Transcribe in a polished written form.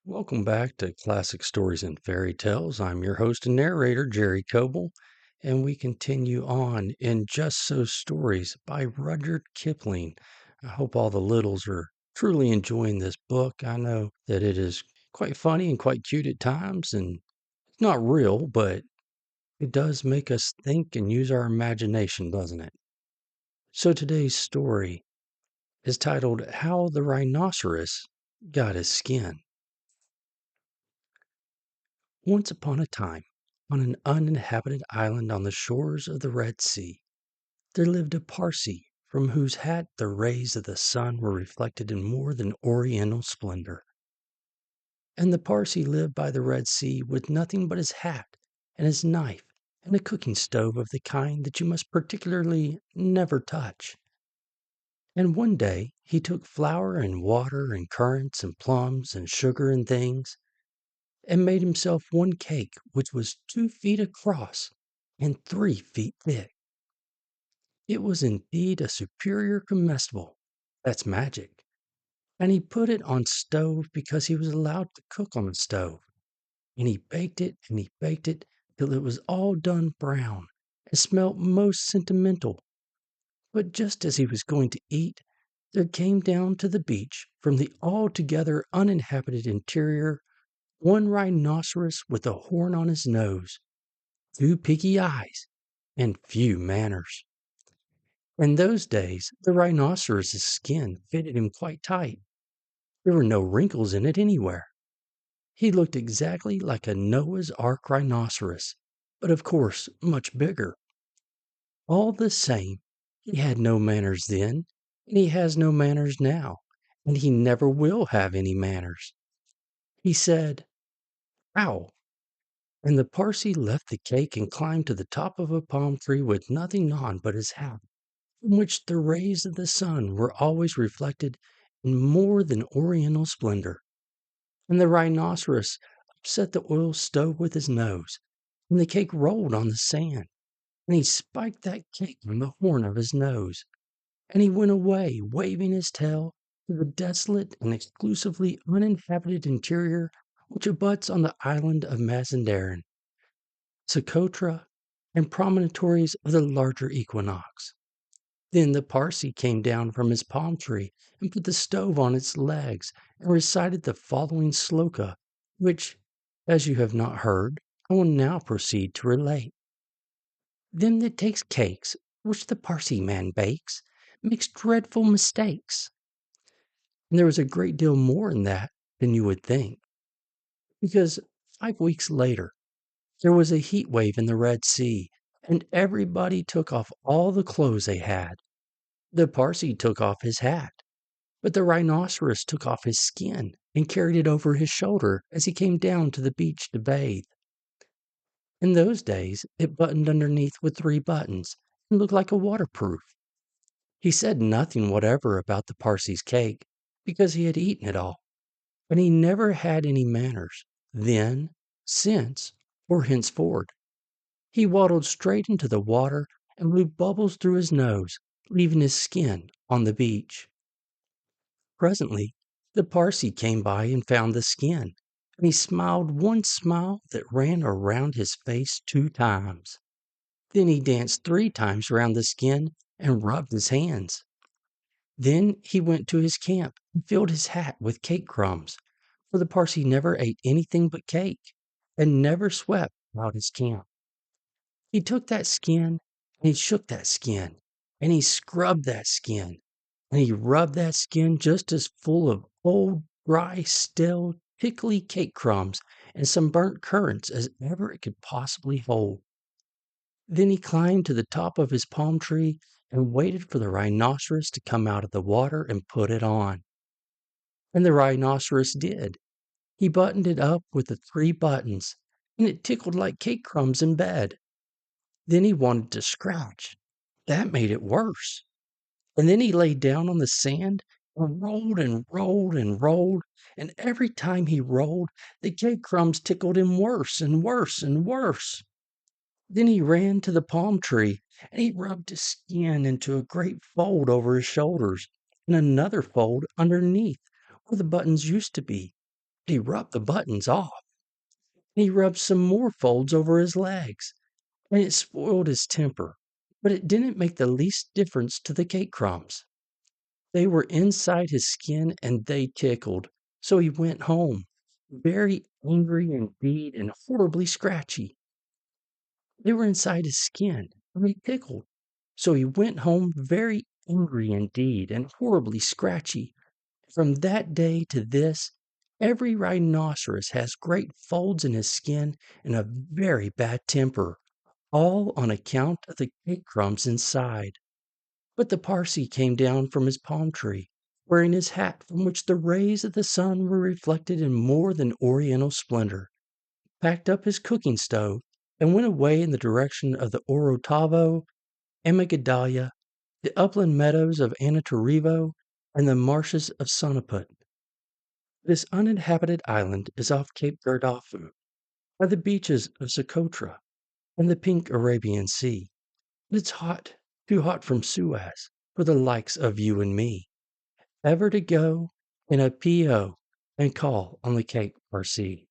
Welcome back to Classic Stories and Fairy Tales. I'm your host and narrator, Jerry Coble, and we continue on in Just So Stories by Rudyard Kipling. I hope all the littles are truly enjoying this book. I know that it is quite funny and quite cute at times, and it's not real, but it does make us think and use our imagination, doesn't it? So today's story is titled How the Rhinoceros Got His Skin. Once upon a time, on an uninhabited island on the shores of the Red Sea, there lived a Parsee from whose hat the rays of the sun were reflected in more than oriental splendor. And the Parsee lived by the Red Sea with nothing but his hat and his knife and a cooking stove of the kind that you must particularly never touch. And one day he took flour and water and currants and plums and sugar and things and made himself one cake which was 2 feet across and 3 feet thick. It was indeed a superior comestible. That's magic. And he put it on stove because he was allowed to cook on the stove. And he baked it and he baked it till it was all done brown and smelt most sentimental. But just as he was going to eat, there came down to the beach from the altogether uninhabited interior one rhinoceros with a horn on his nose, 2 piggy eyes, and few manners. In those days, the rhinoceros's skin fitted him quite tight. There were no wrinkles in it anywhere. He looked exactly like a Noah's Ark rhinoceros, but of course much bigger. All the same, he had no manners then, and he has no manners now, and he never will have any manners. He said, "Ow!" And the Parsee left the cake and climbed to the top of a palm tree with nothing on but his hat, from which the rays of the sun were always reflected in more than oriental splendor. And the rhinoceros upset the oil stove with his nose, and the cake rolled on the sand, and he spiked that cake on the horn of his nose, and he went away, waving his tail, to the desolate and exclusively uninhabited interior which abuts on the island of Mazanderan, Socotra, and promontories of the larger equinox. Then the Parsee came down from his palm tree and put the stove on its legs and recited the following sloka, which, as you have not heard, I will now proceed to relate. Them that takes cakes, which the Parsee man bakes, makes dreadful mistakes. And there was a great deal more in that than you would think, because 5 weeks later, there was a heat wave in the Red Sea, and everybody took off all the clothes they had. The Parsee took off his hat, but the rhinoceros took off his skin and carried it over his shoulder as he came down to the beach to bathe. In those days, it buttoned underneath with 3 buttons and looked like a waterproof. He said nothing whatever about the Parsee's cake because he had eaten it all, and he never had any manners, then, since, or henceforward. He waddled straight into the water and blew bubbles through his nose, leaving his skin on the beach. Presently, the Parsee came by and found the skin, and he smiled one smile that ran around his face 2 times. Then he danced 3 times round the skin and rubbed his hands. Then he went to his camp and filled his hat with cake crumbs, for the Parsee never ate anything but cake, and never swept about his camp. He took that skin, and he shook that skin, and he scrubbed that skin, and he rubbed that skin just as full of old, dry, stale, tickly cake crumbs and some burnt currants as ever it could possibly hold. Then he climbed to the top of his palm tree and waited for the rhinoceros to come out of the water and put it on. And the rhinoceros did. He buttoned it up with the 3 buttons, and it tickled like cake crumbs in bed. Then he wanted to scratch. That made it worse. And then he lay down on the sand and rolled and rolled and rolled, and every time he rolled, the cake crumbs tickled him worse and worse and worse. Then he ran to the palm tree, and he rubbed his skin into a great fold over his shoulders, and another fold underneath, where the buttons used to be. He rubbed the buttons off, and he rubbed some more folds over his legs, and it spoiled his temper, but it didn't make the least difference to the cake crumbs. They were inside his skin and they tickled, so he went home, very angry indeed and horribly scratchy. They were inside his skin and they tickled, so he went home very angry indeed and horribly scratchy. From that day to this, every rhinoceros has great folds in his skin and a very bad temper, all on account of the cake crumbs inside. But the Parsee came down from his palm tree, wearing his hat from which the rays of the sun were reflected in more than oriental splendor, packed up his cooking stove, and went away in the direction of the Orotavo, Amygdala, the upland meadows of Anantarivo, and the marshes of Sonaput. This uninhabited island is off Cape Gardafu, by the beaches of Socotra and the pink Arabian Sea. But it's hot, too hot from Suez, for the likes of you and me, ever to go in a P.O. and call on the Cape Parsee.